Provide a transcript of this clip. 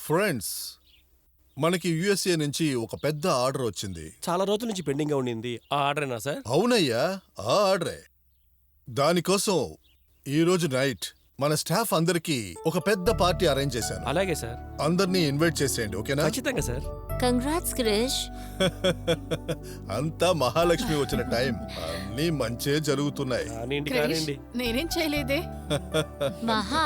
Friends, మనకి USA నుంచి ఒక పెద్ద ఆర్డర్ వచ్చింది. చాలా రోజుల నుంచి పెండింగ్ గా ఉండింది. ఆ ఆర్డరేనా సార్? అవునయ్యా, ఆ ఆర్డరే. దానికోసం ఈరోజు నైట్ మన స్టాఫ్ అందరికి ఒక పెద్ద పార్టీ అరేంజ్ చేశాను. అలాగే సార్. అందరినీ ఇన్వైట్ చేసేయండి, ఓకేనా? ఖచ్చితంగా సార్. కంగ్రాట్స్ క్రిష్. అంతా మహాలక్ష్మి వచ్చిన టైం. అన్నీ మంచే జరుగుతున్నాయి. కానివ్వండి క్రిష్, కానివ్వండి. నేనేం చేయలేదే. మహా